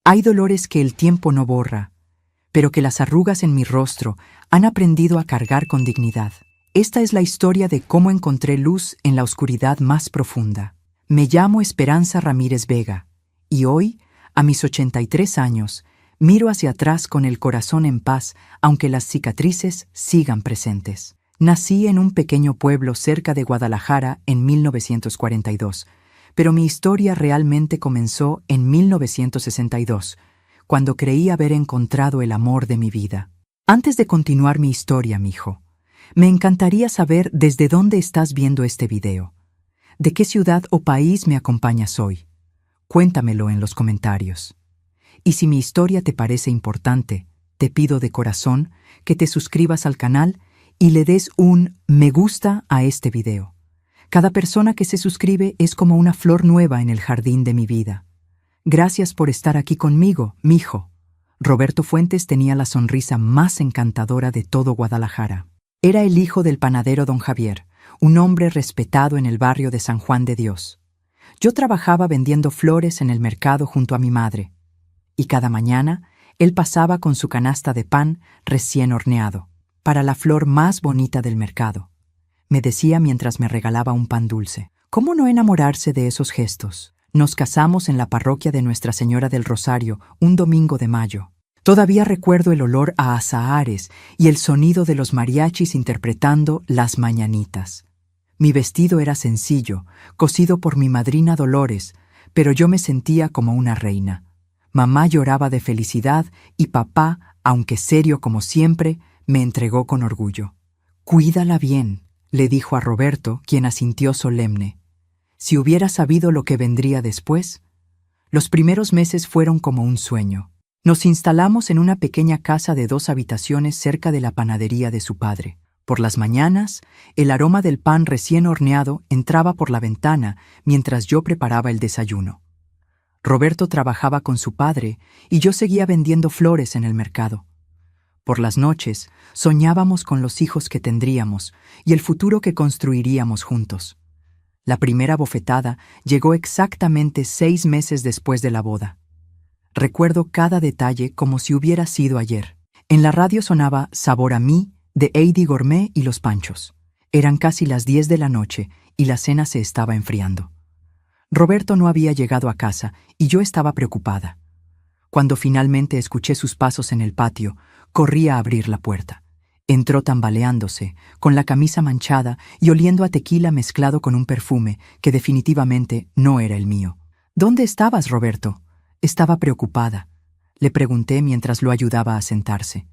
Hay dolores que el tiempo no borra, pero que las arrugas en mi rostro han aprendido a cargar con dignidad. Esta es la historia de cómo encontré luz en la oscuridad más profunda. Me llamo Esperanza Ramírez Vega, y hoy, a mis 83 años, miro hacia atrás con el corazón en paz, aunque las cicatrices sigan presentes. Nací en un pequeño pueblo cerca de Guadalajara en 1942, pero mi historia realmente comenzó en 1962, cuando creí haber encontrado el amor de mi vida. Antes de continuar mi historia, mijo, me encantaría saber desde dónde estás viendo este video. ¿De qué ciudad o país me acompañas hoy? Cuéntamelo en los comentarios. Y si mi historia te parece importante, te pido de corazón que te suscribas al canal y le des un me gusta a este video. Cada persona que se suscribe es como una flor nueva en el jardín de mi vida. Gracias por estar aquí conmigo, mijo. Roberto Fuentes tenía la sonrisa más encantadora de todo Guadalajara. Era el hijo del panadero don Javier, un hombre respetado en el barrio de San Juan de Dios. Yo trabajaba vendiendo flores en el mercado junto a mi madre, y cada mañana él pasaba con su canasta de pan recién horneado, para la flor más bonita del mercado. Me decía mientras me regalaba un pan dulce. ¿Cómo no enamorarse de esos gestos? Nos casamos en la parroquia de Nuestra Señora del Rosario un domingo de mayo. Todavía recuerdo el olor a azahares y el sonido de los mariachis interpretando Las Mañanitas. Mi vestido era sencillo, cosido por mi madrina Dolores, pero yo me sentía como una reina. Mamá lloraba de felicidad y papá, aunque serio como siempre, me entregó con orgullo. «Cuídala bien», le dijo a Roberto, quien asintió solemne. Si hubiera sabido lo que vendría después. Los primeros meses fueron como un sueño. Nos instalamos en una pequeña casa de 2 habitaciones cerca de la panadería de su padre. Por las mañanas, el aroma del pan recién horneado entraba por la ventana mientras yo preparaba el desayuno. Roberto trabajaba con su padre y yo seguía vendiendo flores en el mercado. Por las noches, soñábamos con los hijos que tendríamos y el futuro que construiríamos juntos. La primera bofetada llegó exactamente 6 meses después de la boda. Recuerdo cada detalle como si hubiera sido ayer. En la radio sonaba Sabor a mí, de Eddie Gourmet y Los Panchos. Eran casi las 10 de la noche y la cena se estaba enfriando. Roberto no había llegado a casa y yo estaba preocupada. Cuando finalmente escuché sus pasos en el patio, corrí a abrir la puerta. Entró tambaleándose, con la camisa manchada y oliendo a tequila mezclado con un perfume que definitivamente no era el mío. «¿Dónde estabas, Roberto?» Estaba preocupada. Le pregunté mientras lo ayudaba a sentarse.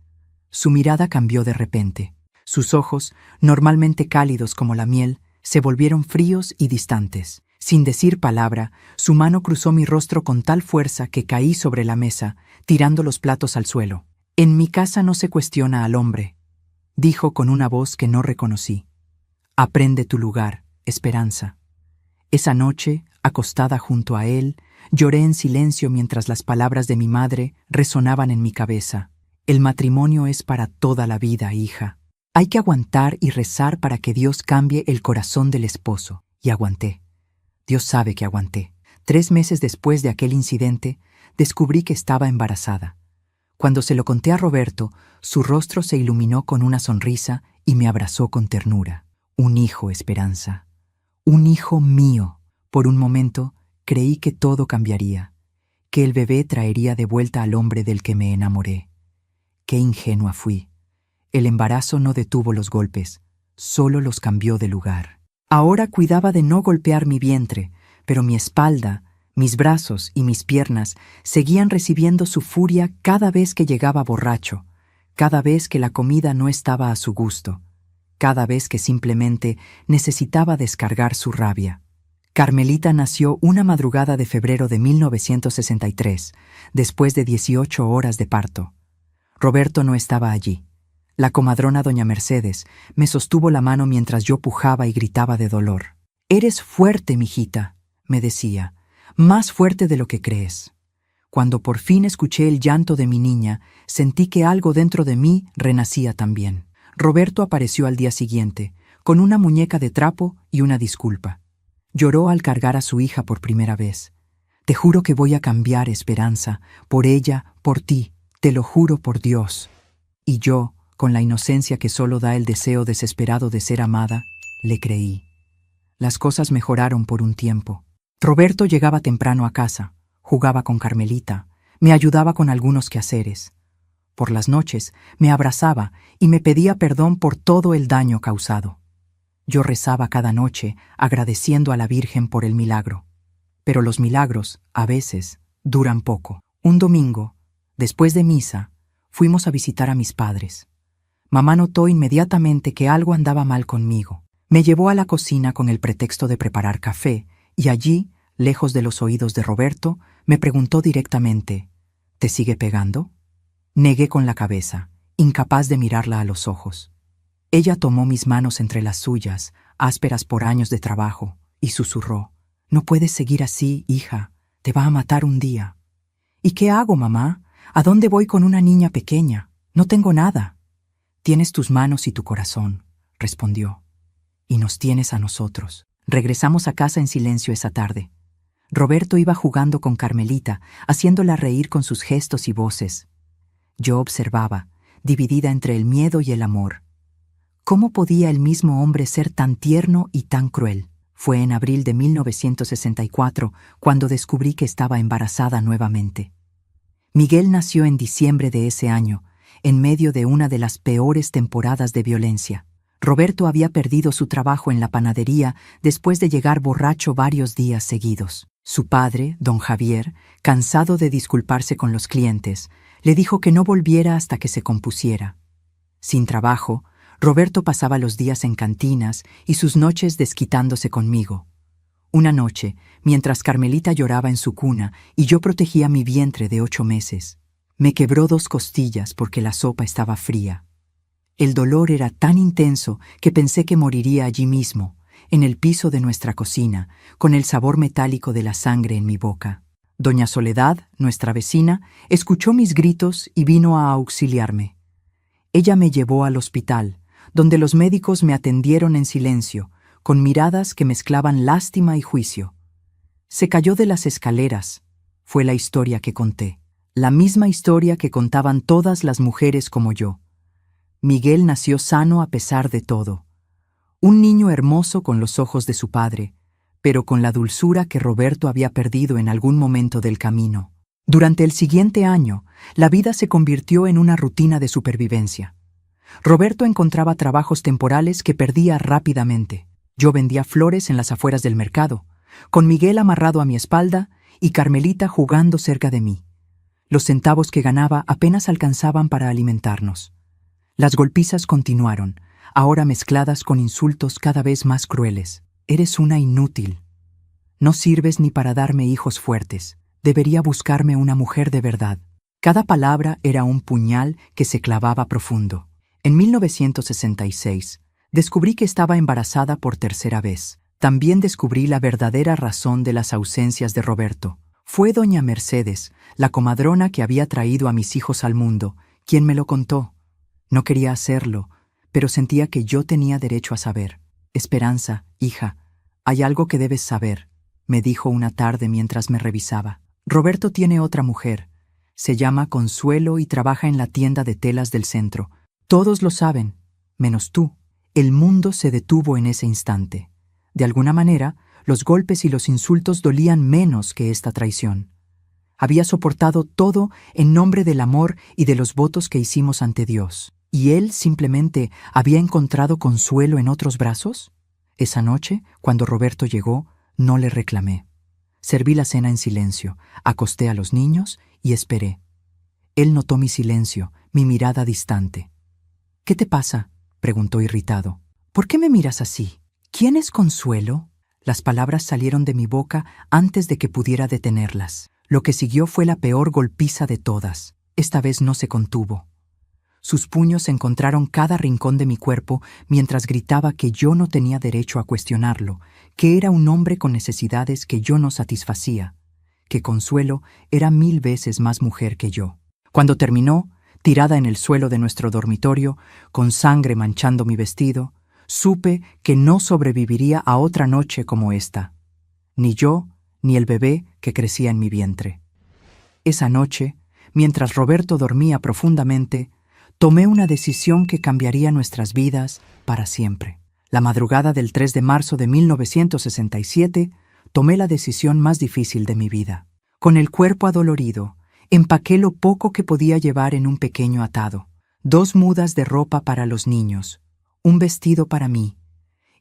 Su mirada cambió de repente. Sus ojos, normalmente cálidos como la miel, se volvieron fríos y distantes. Sin decir palabra, su mano cruzó mi rostro con tal fuerza que caí sobre la mesa, tirando los platos al suelo. «En mi casa no se cuestiona al hombre», dijo con una voz que no reconocí. «Aprende tu lugar, Esperanza». Esa noche, acostada junto a él, lloré en silencio mientras las palabras de mi madre resonaban en mi cabeza. «El matrimonio es para toda la vida, hija. Hay que aguantar y rezar para que Dios cambie el corazón del esposo». Y aguanté. Dios sabe que aguanté. 3 meses después de aquel incidente, descubrí que estaba embarazada. Cuando se lo conté a Roberto, su rostro se iluminó con una sonrisa y me abrazó con ternura. «Un hijo, Esperanza. Un hijo mío». Por un momento, creí que todo cambiaría, que el bebé traería de vuelta al hombre del que me enamoré. Qué ingenua fui. El embarazo no detuvo los golpes, solo los cambió de lugar. Ahora cuidaba de no golpear mi vientre, pero mi espalda, mis brazos y mis piernas seguían recibiendo su furia cada vez que llegaba borracho, cada vez que la comida no estaba a su gusto, cada vez que simplemente necesitaba descargar su rabia. Carmelita nació una madrugada de febrero de 1963, después de 18 horas de parto. Roberto no estaba allí. La comadrona doña Mercedes me sostuvo la mano mientras yo pujaba y gritaba de dolor. «Eres fuerte, mijita», me decía, «más fuerte de lo que crees». Cuando por fin escuché el llanto de mi niña, sentí que algo dentro de mí renacía también. Roberto apareció al día siguiente, con una muñeca de trapo y una disculpa. Lloró al cargar a su hija por primera vez. Te juro que voy a cambiar, Esperanza, por ella, por ti, te lo juro por Dios. Y yo, con la inocencia que solo da el deseo desesperado de ser amada, le creí. Las cosas mejoraron por un tiempo. Roberto llegaba temprano a casa, jugaba con Carmelita, me ayudaba con algunos quehaceres. Por las noches me abrazaba y me pedía perdón por todo el daño causado. Yo rezaba cada noche agradeciendo a la Virgen por el milagro. Pero los milagros, a veces, duran poco. Un domingo, después de misa, fuimos a visitar a mis padres. Mamá notó inmediatamente que algo andaba mal conmigo. Me llevó a la cocina con el pretexto de preparar café y allí, lejos de los oídos de Roberto, me preguntó directamente, ¿te sigue pegando? Negué con la cabeza, incapaz de mirarla a los ojos. Ella tomó mis manos entre las suyas, ásperas por años de trabajo, y susurró, «No puedes seguir así, hija, te va a matar un día». «¿Y qué hago, mamá? ¿A dónde voy con una niña pequeña? No tengo nada». «Tienes tus manos y tu corazón», respondió. «Y nos tienes a nosotros». Regresamos a casa en silencio esa tarde. Roberto iba jugando con Carmelita, haciéndola reír con sus gestos y voces. Yo observaba, dividida entre el miedo y el amor. ¿Cómo podía el mismo hombre ser tan tierno y tan cruel? Fue en abril de 1964 cuando descubrí que estaba embarazada nuevamente. Miguel nació en diciembre de ese año, en medio de una de las peores temporadas de violencia. Roberto había perdido su trabajo en la panadería después de llegar borracho varios días seguidos. Su padre, don Javier, cansado de disculparse con los clientes, le dijo que no volviera hasta que se compusiera. Sin trabajo, Roberto pasaba los días en cantinas y sus noches desquitándose conmigo. Una noche, mientras Carmelita lloraba en su cuna y yo protegía mi vientre de 8 meses, me quebró 2 costillas porque la sopa estaba fría. El dolor era tan intenso que pensé que moriría allí mismo, en el piso de nuestra cocina, con el sabor metálico de la sangre en mi boca. Doña Soledad, nuestra vecina, escuchó mis gritos y vino a auxiliarme. Ella me llevó al hospital, donde los médicos me atendieron en silencio, con miradas que mezclaban lástima y juicio. Se cayó de las escaleras, fue la historia que conté. La misma historia que contaban todas las mujeres como yo. Miguel nació sano a pesar de todo. Un niño hermoso con los ojos de su padre, pero con la dulzura que Roberto había perdido en algún momento del camino. Durante el siguiente año, la vida se convirtió en una rutina de supervivencia. Roberto encontraba trabajos temporales que perdía rápidamente. Yo vendía flores en las afueras del mercado, con Miguel amarrado a mi espalda y Carmelita jugando cerca de mí. Los centavos que ganaba apenas alcanzaban para alimentarnos. Las golpizas continuaron, ahora mezcladas con insultos cada vez más crueles. «Eres una inútil. No sirves ni para darme hijos fuertes. Debería buscarme una mujer de verdad». Cada palabra era un puñal que se clavaba profundo. En 1966, descubrí que estaba embarazada por tercera vez. También descubrí la verdadera razón de las ausencias de Roberto. Fue doña Mercedes, la comadrona que había traído a mis hijos al mundo, quien me lo contó. No quería hacerlo, pero sentía que yo tenía derecho a saber. «Esperanza, hija, hay algo que debes saber», me dijo una tarde mientras me revisaba. «Roberto tiene otra mujer. Se llama Consuelo y trabaja en la tienda de telas del centro. Todos lo saben, menos tú». El mundo se detuvo en ese instante. De alguna manera, los golpes y los insultos dolían menos que esta traición. Había soportado todo en nombre del amor y de los votos que hicimos ante Dios. ¿Y él simplemente había encontrado consuelo en otros brazos? Esa noche, cuando Roberto llegó, no le reclamé. Serví la cena en silencio, acosté a los niños y esperé. Él notó mi silencio, mi mirada distante. «¿Qué te pasa?», preguntó irritado. «¿Por qué me miras así? ¿Quién es Consuelo?». Las palabras salieron de mi boca antes de que pudiera detenerlas. Lo que siguió fue la peor golpiza de todas. Esta vez no se contuvo. Sus puños encontraron cada rincón de mi cuerpo mientras gritaba que yo no tenía derecho a cuestionarlo, que era un hombre con necesidades que yo no satisfacía, que Consuelo era 1000 veces más mujer que yo. Cuando terminó, tirada en el suelo de nuestro dormitorio, con sangre manchando mi vestido, supe que no sobreviviría a otra noche como esta. Ni yo, ni el bebé que crecía en mi vientre. Esa noche, mientras Roberto dormía profundamente, tomé una decisión que cambiaría nuestras vidas para siempre. La madrugada del 3 de marzo de 1967, tomé la decisión más difícil de mi vida. Con el cuerpo adolorido, empaqué lo poco que podía llevar en un pequeño atado: 2 mudas de ropa para los niños, un vestido para mí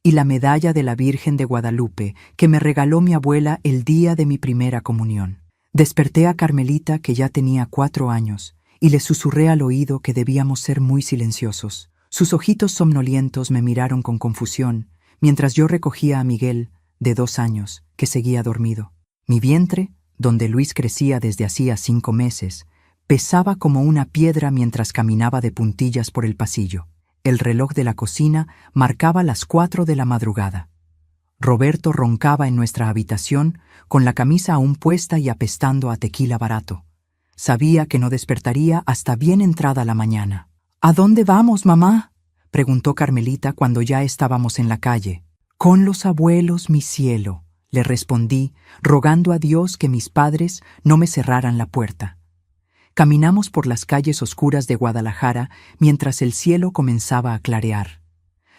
y la medalla de la Virgen de Guadalupe que me regaló mi abuela el día de mi primera comunión. Desperté a Carmelita, que ya tenía 4 años, y le susurré al oído que debíamos ser muy silenciosos. Sus ojitos somnolientos me miraron con confusión, mientras yo recogía a Miguel, de 2 años, que seguía dormido. Mi vientre, donde Luis crecía desde hacía 5 meses, pesaba como una piedra mientras caminaba de puntillas por el pasillo. El reloj de la cocina marcaba las 4 de la madrugada. Roberto roncaba en nuestra habitación, con la camisa aún puesta y apestando a tequila barato. Sabía que no despertaría hasta bien entrada la mañana. «¿A dónde vamos, mamá?», preguntó Carmelita cuando ya estábamos en la calle. «Con los abuelos, mi cielo», le respondí, rogando a Dios que mis padres no me cerraran la puerta. Caminamos por las calles oscuras de Guadalajara mientras el cielo comenzaba a clarear.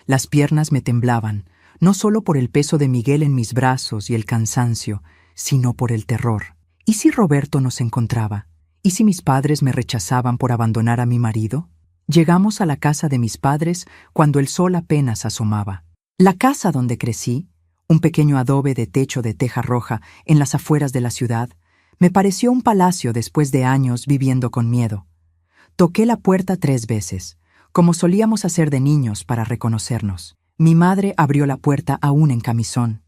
Las piernas me temblaban, no solo por el peso de Miguel en mis brazos y el cansancio, sino por el terror. ¿Y si Roberto nos encontraba? ¿Y si mis padres me rechazaban por abandonar a mi marido? Llegamos a la casa de mis padres cuando el sol apenas asomaba. La casa donde crecí, un pequeño adobe de techo de teja roja en las afueras de la ciudad, me pareció un palacio después de años viviendo con miedo. Toqué la puerta 3 veces, como solíamos hacer de niños para reconocernos. Mi madre abrió la puerta aún en camisón.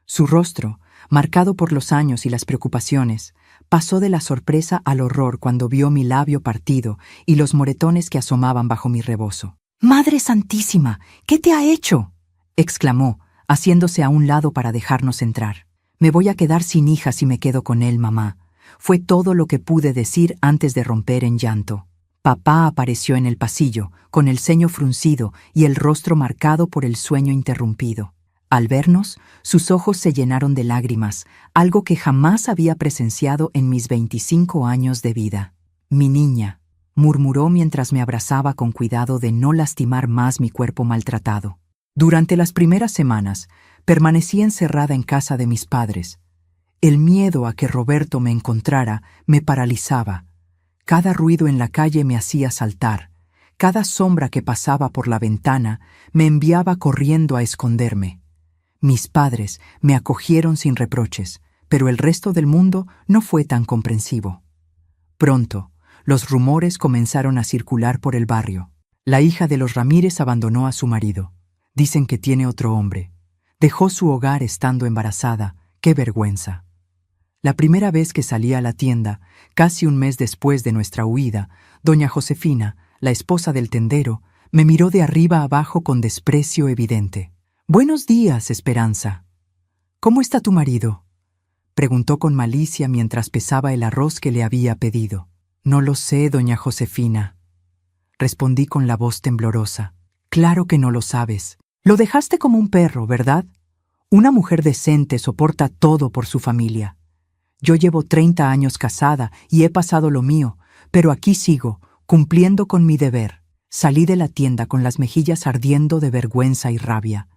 Su rostro, marcado por los años y las preocupaciones, pasó de la sorpresa al horror cuando vio mi labio partido y los moretones que asomaban bajo mi rebozo. «¡Madre Santísima! ¿Qué te ha hecho?», exclamó, haciéndose a un lado para dejarnos entrar. «Me voy a quedar sin hija si me quedo con él, mamá», fue todo lo que pude decir antes de romper en llanto. Papá apareció en el pasillo, con el ceño fruncido y el rostro marcado por el sueño interrumpido. Al vernos, sus ojos se llenaron de lágrimas, algo que jamás había presenciado en mis 25 años de vida. «Mi niña», murmuró mientras me abrazaba con cuidado de no lastimar más mi cuerpo maltratado. Durante las primeras semanas, permanecí encerrada en casa de mis padres. El miedo a que Roberto me encontrara me paralizaba. Cada ruido en la calle me hacía saltar. Cada sombra que pasaba por la ventana me enviaba corriendo a esconderme. Mis padres me acogieron sin reproches, pero el resto del mundo no fue tan comprensivo. Pronto, los rumores comenzaron a circular por el barrio. La hija de los Ramírez abandonó a su marido. Dicen que tiene otro hombre. Dejó su hogar estando embarazada. ¡Qué vergüenza! La primera vez que salí a la tienda, casi un mes después de nuestra huida, doña Josefina, la esposa del tendero, me miró de arriba abajo con desprecio evidente. «Buenos días, Esperanza. ¿Cómo está tu marido?», preguntó con malicia mientras pesaba el arroz que le había pedido. «No lo sé, doña Josefina», respondí con la voz temblorosa. «Claro que no lo sabes. Lo dejaste como un perro, ¿verdad? Una mujer decente soporta todo por su familia. Yo llevo 30 años casada y he pasado lo mío, pero aquí sigo, cumpliendo con mi deber». Salí de la tienda con las mejillas ardiendo de vergüenza y rabia.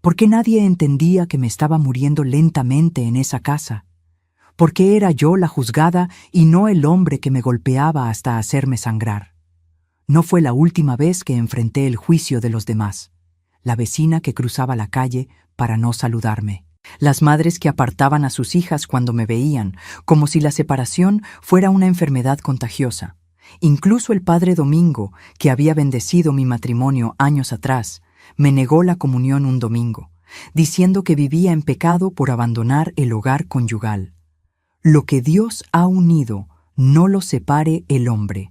¿Por qué nadie entendía que me estaba muriendo lentamente en esa casa? ¿Por qué era yo la juzgada y no el hombre que me golpeaba hasta hacerme sangrar? No fue la última vez que enfrenté el juicio de los demás. La vecina que cruzaba la calle para no saludarme. Las madres que apartaban a sus hijas cuando me veían, como si la separación fuera una enfermedad contagiosa. Incluso el padre Domingo, que había bendecido mi matrimonio años atrás, me negó la comunión un domingo, diciendo que vivía en pecado por abandonar el hogar conyugal. «Lo que Dios ha unido, no lo separe el hombre»,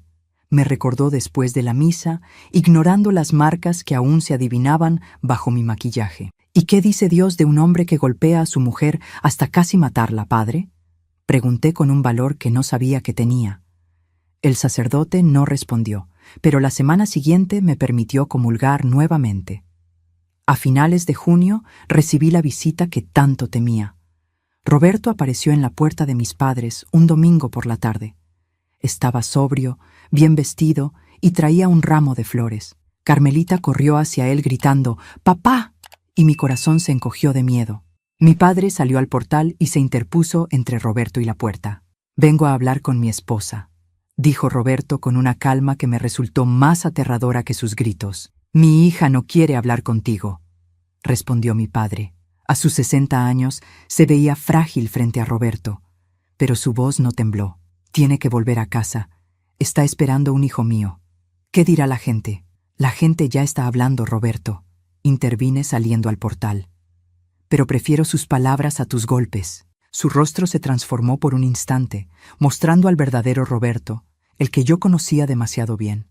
me recordó después de la misa, ignorando las marcas que aún se adivinaban bajo mi maquillaje. «¿Y qué dice Dios de un hombre que golpea a su mujer hasta casi matarla, padre?», pregunté con un valor que no sabía que tenía. El sacerdote no respondió, pero la semana siguiente me permitió comulgar nuevamente. A finales de junio recibí la visita que tanto temía. Roberto apareció en la puerta de mis padres un domingo por la tarde. Estaba sobrio, bien vestido y traía un ramo de flores. Carmelita corrió hacia él gritando «¡Papá!» y mi corazón se encogió de miedo. Mi padre salió al portal y se interpuso entre Roberto y la puerta. «Vengo a hablar con mi esposa», dijo Roberto con una calma que me resultó más aterradora que sus gritos. «Mi hija no quiere hablar contigo», respondió mi padre. A sus 60 años se veía frágil frente a Roberto, pero su voz no tembló. «Tiene que volver a casa. Está esperando un hijo mío». «¿Qué dirá la gente?» «La gente ya está hablando, Roberto», intervine saliendo al portal. «Pero prefiero sus palabras a tus golpes». Su rostro se transformó por un instante, mostrando al verdadero Roberto, el que yo conocía demasiado bien.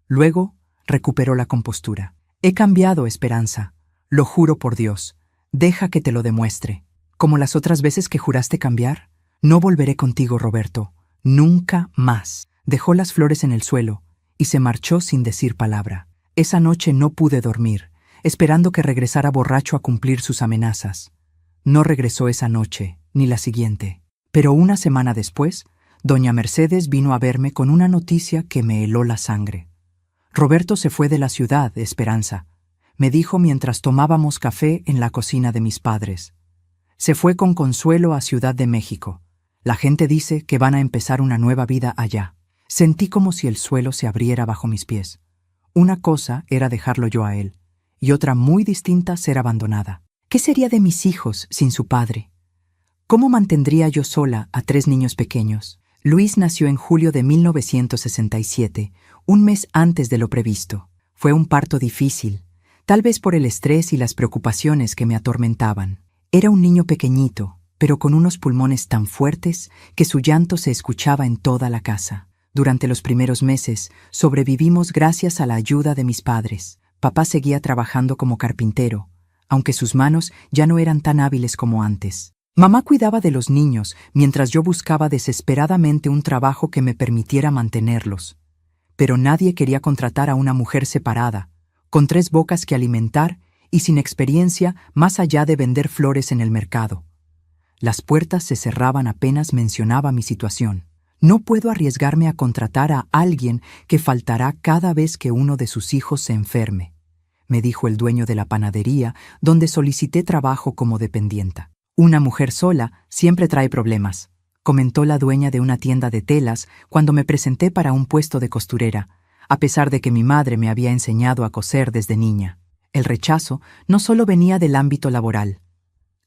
Luego recuperó la compostura. «He cambiado, Esperanza. Lo juro por Dios. Deja que te lo demuestre. Como las otras veces que juraste cambiar, no volveré contigo, Roberto. Nunca más». Dejó las flores en el suelo y se marchó sin decir palabra. Esa noche no pude dormir, esperando que regresara borracho a cumplir sus amenazas. No regresó esa noche, ni la siguiente. Pero una semana después, doña Mercedes vino a verme con una noticia que me heló la sangre. «Roberto se fue de la ciudad, Esperanza», me dijo mientras tomábamos café en la cocina de mis padres. «Se fue con Consuelo a Ciudad de México. La gente dice que van a empezar una nueva vida allá». Sentí como si el suelo se abriera bajo mis pies. Una cosa era dejarlo yo a él, y otra muy distinta ser abandonada. ¿Qué sería de mis hijos sin su padre? ¿Cómo mantendría yo sola a 3 niños pequeños? Luis nació en julio de 1967, un mes antes de lo previsto. Fue un parto difícil, tal vez por el estrés y las preocupaciones que me atormentaban. Era un niño pequeñito, pero con unos pulmones tan fuertes que su llanto se escuchaba en toda la casa. Durante los primeros meses sobrevivimos gracias a la ayuda de mis padres. Papá seguía trabajando como carpintero, aunque sus manos ya no eran tan hábiles como antes. Mamá cuidaba de los niños mientras yo buscaba desesperadamente un trabajo que me permitiera mantenerlos. Pero nadie quería contratar a una mujer separada, con 3 bocas que alimentar y sin experiencia más allá de vender flores en el mercado. Las puertas se cerraban apenas mencionaba mi situación. «No puedo arriesgarme a contratar a alguien que faltará cada vez que uno de sus hijos se enferme», me dijo el dueño de la panadería donde solicité trabajo como dependienta. «Una mujer sola siempre trae problemas», comentó la dueña de una tienda de telas cuando me presenté para un puesto de costurera, a pesar de que mi madre me había enseñado a coser desde niña. El rechazo no solo venía del ámbito laboral.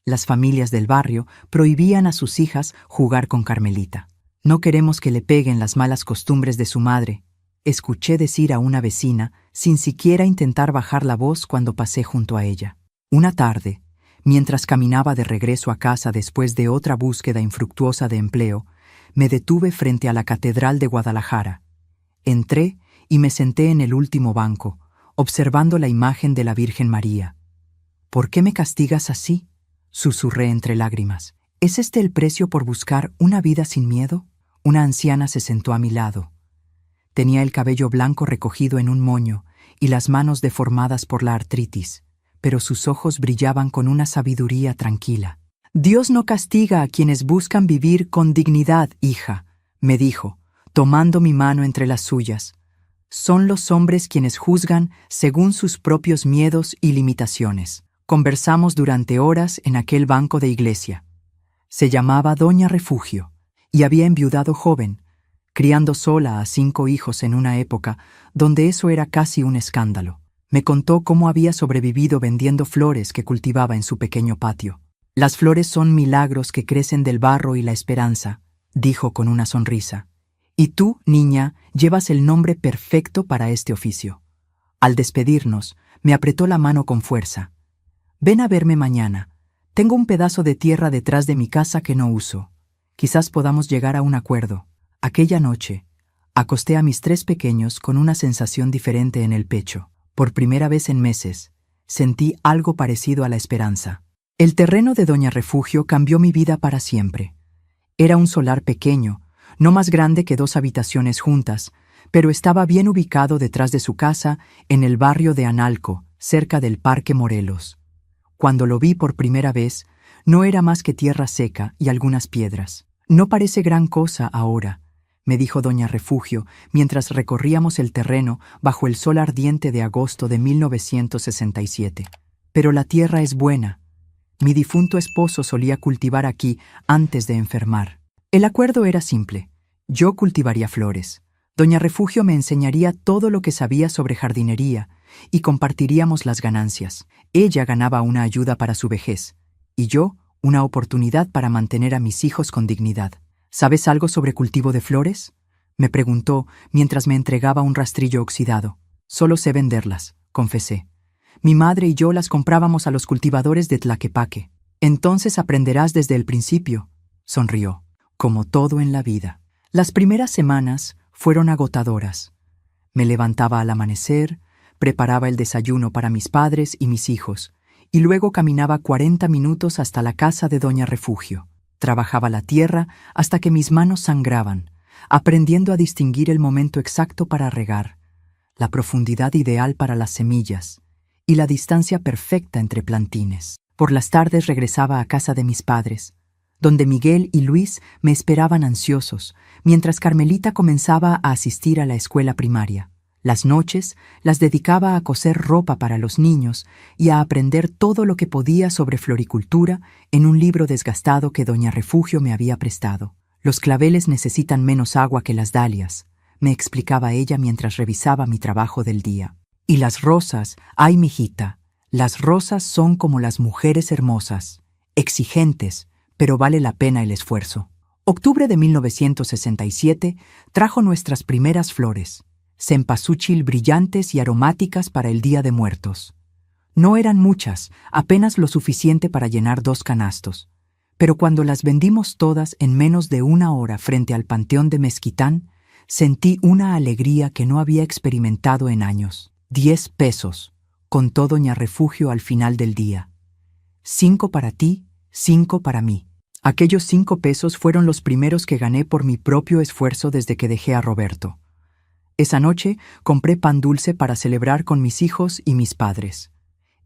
Las familias del barrio prohibían a sus hijas jugar con Carmelita. «No queremos que le peguen las malas costumbres de su madre», escuché decir a una vecina sin siquiera intentar bajar la voz cuando pasé junto a ella. Una tarde, mientras caminaba de regreso a casa después de otra búsqueda infructuosa de empleo, me detuve frente a la Catedral de Guadalajara. Entré y me senté en el último banco, observando la imagen de la Virgen María. «¿Por qué me castigas así?», susurré entre lágrimas. «¿Es este el precio por buscar una vida sin miedo?». Una anciana se sentó a mi lado. Tenía el cabello blanco recogido en un moño y las manos deformadas por la artritis, pero sus ojos brillaban con una sabiduría tranquila. «Dios no castiga a quienes buscan vivir con dignidad, hija», me dijo, tomando mi mano entre las suyas. «Son los hombres quienes juzgan según sus propios miedos y limitaciones». Conversamos durante horas en aquel banco de iglesia. Se llamaba Doña Refugio y había enviudado joven, criando sola a 5 hijos en una época donde eso era casi un escándalo. Me contó cómo había sobrevivido vendiendo flores que cultivaba en su pequeño patio. «Las flores son milagros que crecen del barro y la esperanza», dijo con una sonrisa. «Y tú, niña, llevas el nombre perfecto para este oficio». Al despedirnos, me apretó la mano con fuerza. «Ven a verme mañana. Tengo un pedazo de tierra detrás de mi casa que no uso. Quizás podamos llegar a un acuerdo». Aquella noche, acosté a mis 3 pequeños con una sensación diferente en el pecho. Por primera vez en meses, sentí algo parecido a la esperanza. El terreno de Doña Refugio cambió mi vida para siempre. Era un solar pequeño, no más grande que 2 habitaciones juntas, pero estaba bien ubicado detrás de su casa en el barrio de Analco, cerca del Parque Morelos. Cuando lo vi por primera vez, No era más que tierra seca y algunas piedras. «No parece gran cosa ahora», me dijo doña Refugio mientras recorríamos el terreno bajo el sol ardiente de agosto de 1967. «Pero la tierra es buena. Mi difunto esposo solía cultivar aquí antes de enfermar. El acuerdo era simple. Yo cultivaría flores. Doña Refugio me enseñaría todo lo que sabía sobre jardinería y compartiríamos las ganancias. Ella ganaba una ayuda para su vejez y yo una oportunidad para mantener a mis hijos con dignidad. «¿Sabes algo sobre cultivo de flores?», me preguntó mientras me entregaba un rastrillo oxidado. «Solo sé venderlas», confesé. «Mi madre y yo las comprábamos a los cultivadores de Tlaquepaque». «Entonces aprenderás desde el principio», sonrió. «Como todo en la vida». Las primeras semanas fueron agotadoras. Me levantaba al amanecer, preparaba el desayuno para mis padres y mis hijos, y luego caminaba 40 minutos hasta la casa de doña Refugio. Trabajaba la tierra hasta que mis manos sangraban, aprendiendo a distinguir el momento exacto para regar, la profundidad ideal para las semillas y la distancia perfecta entre plantines. Por las tardes regresaba a casa de mis padres, donde Miguel y Luis me esperaban ansiosos, mientras Carmelita comenzaba a asistir a la escuela primaria. Las noches las dedicaba a coser ropa para los niños y a aprender todo lo que podía sobre floricultura en un libro desgastado que doña Refugio me había prestado. «Los claveles necesitan menos agua que las dalias», me explicaba ella mientras revisaba mi trabajo del día. «Y las rosas, ay mijita, las rosas son como las mujeres hermosas, exigentes, pero vale la pena el esfuerzo». Octubre de 1967 trajo nuestras primeras flores, cempasúchil brillantes y aromáticas para el Día de Muertos. No eran muchas, apenas lo suficiente para llenar 2 canastos, pero cuando las vendimos todas en menos de 1 hora frente al Panteón de Mezquitán, sentí una alegría que no había experimentado en años. 10 pesos, contó doña Refugio al final del día. 5 para ti, 5 para mí. Aquellos 5 pesos fueron los primeros que gané por mi propio esfuerzo desde que dejé a Roberto. Esa noche compré pan dulce para celebrar con mis hijos y mis padres.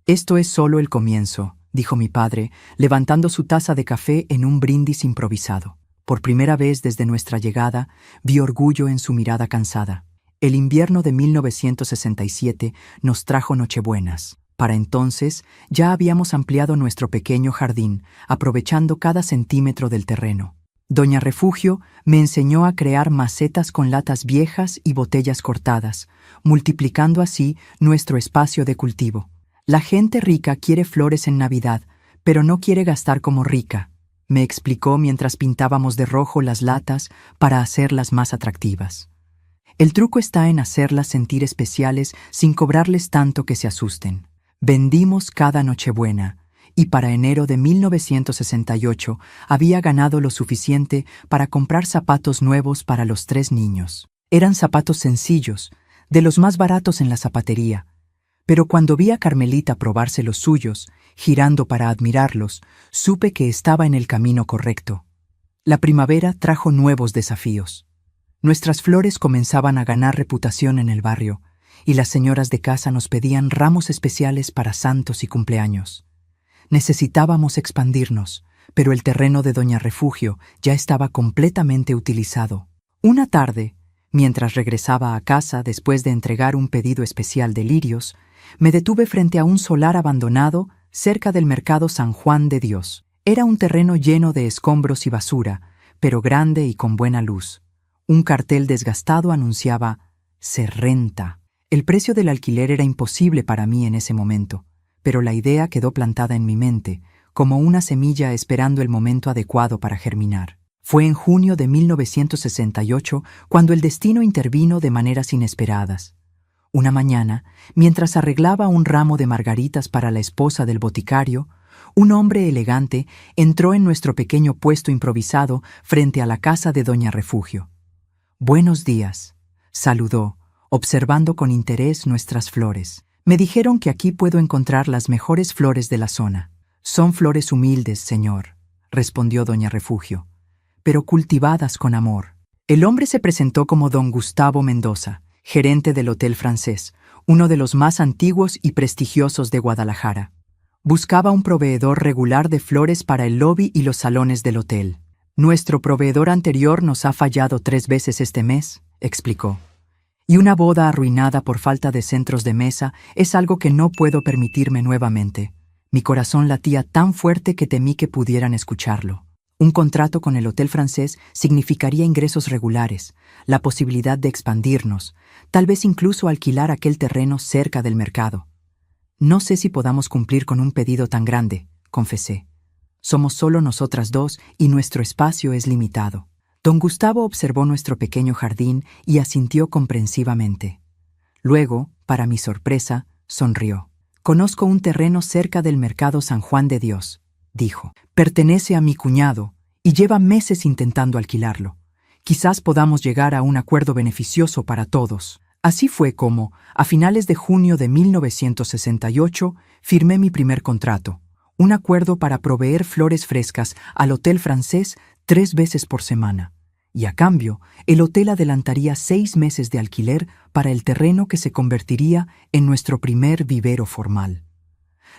«Esto es solo el comienzo», dijo mi padre, levantando su taza de café en un brindis improvisado. Por primera vez desde nuestra llegada, vi orgullo en su mirada cansada. El invierno de 1967 nos trajo nochebuenas. Para entonces ya habíamos ampliado nuestro pequeño jardín, aprovechando cada centímetro del terreno. Doña Refugio me enseñó a crear macetas con latas viejas y botellas cortadas, multiplicando así nuestro espacio de cultivo. «La gente rica quiere flores en Navidad, pero no quiere gastar como rica», me explicó mientras pintábamos de rojo las latas para hacerlas más atractivas. «El truco está en hacerlas sentir especiales sin cobrarles tanto que se asusten». Vendimos cada Nochebuena, y para enero de 1968 había ganado lo suficiente para comprar zapatos nuevos para los 3 niños. Eran zapatos sencillos, de los más baratos en la zapatería, pero cuando vi a Carmelita probarse los suyos, girando para admirarlos, supe que estaba en el camino correcto. La primavera trajo nuevos desafíos. Nuestras flores comenzaban a ganar reputación en el barrio, y las señoras de casa nos pedían ramos especiales para santos y cumpleaños. Necesitábamos expandirnos, pero el terreno de doña Refugio ya estaba completamente utilizado. Una tarde, mientras regresaba a casa después de entregar un pedido especial de lirios, me detuve frente a un solar abandonado cerca del mercado San Juan de Dios. Era un terreno lleno de escombros y basura, pero grande y con buena luz. Un cartel desgastado anunciaba «Se renta». El precio del alquiler era imposible para mí en ese momento, pero la idea quedó plantada en mi mente, como una semilla esperando el momento adecuado para germinar. Fue en junio de 1968 cuando el destino intervino de maneras inesperadas. Una mañana, mientras arreglaba un ramo de margaritas para la esposa del boticario, un hombre elegante entró en nuestro pequeño puesto improvisado frente a la casa de doña Refugio. «Buenos días», saludó, observando con interés nuestras flores. «Me dijeron que aquí puedo encontrar las mejores flores de la zona». «Son flores humildes, señor», respondió doña Refugio, «pero cultivadas con amor». El hombre se presentó como don Gustavo Mendoza, gerente del Hotel Francés, uno de los más antiguos y prestigiosos de Guadalajara. Buscaba un proveedor regular de flores para el lobby y los salones del hotel. Nuestro proveedor anterior nos ha fallado 3 veces este mes, explicó. Y una boda arruinada por falta de centros de mesa es algo que no puedo permitirme nuevamente. Mi corazón latía tan fuerte que temí que pudieran escucharlo. Un contrato con el Hotel Francés significaría ingresos regulares, la posibilidad de expandirnos, tal vez incluso alquilar aquel terreno cerca del mercado. No sé si podamos cumplir con un pedido tan grande, confesé. Somos solo nosotras dos y nuestro espacio es limitado. Don Gustavo observó nuestro pequeño jardín y asintió comprensivamente. Luego, para mi sorpresa, sonrió. Conozco un terreno cerca del mercado San Juan de Dios, dijo. Pertenece a mi cuñado y lleva meses intentando alquilarlo. Quizás podamos llegar a un acuerdo beneficioso para todos. Así fue como, a finales de junio de 1968, firmé mi primer contrato, un acuerdo para proveer flores frescas al Hotel Francés 3 veces por semana. Y a cambio, el hotel adelantaría 6 meses de alquiler para el terreno que se convertiría en nuestro primer vivero formal.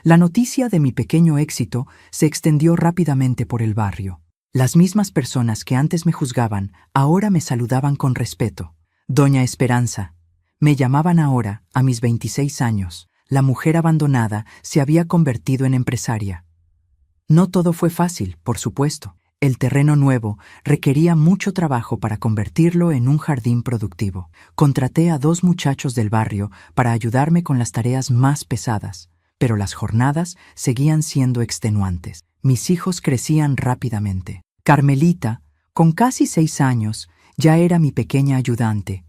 La noticia de mi pequeño éxito se extendió rápidamente por el barrio. Las mismas personas que antes me juzgaban, ahora me saludaban con respeto. Doña Esperanza. Me llamaban ahora, a mis 26 años. La mujer abandonada se había convertido en empresaria. No todo fue fácil, por supuesto. El terreno nuevo requería mucho trabajo para convertirlo en un jardín productivo. Contraté a 2 muchachos del barrio para ayudarme con las tareas más pesadas, pero las jornadas seguían siendo extenuantes. Mis hijos crecían rápidamente. Carmelita, con casi 6 años, ya era mi pequeña ayudante.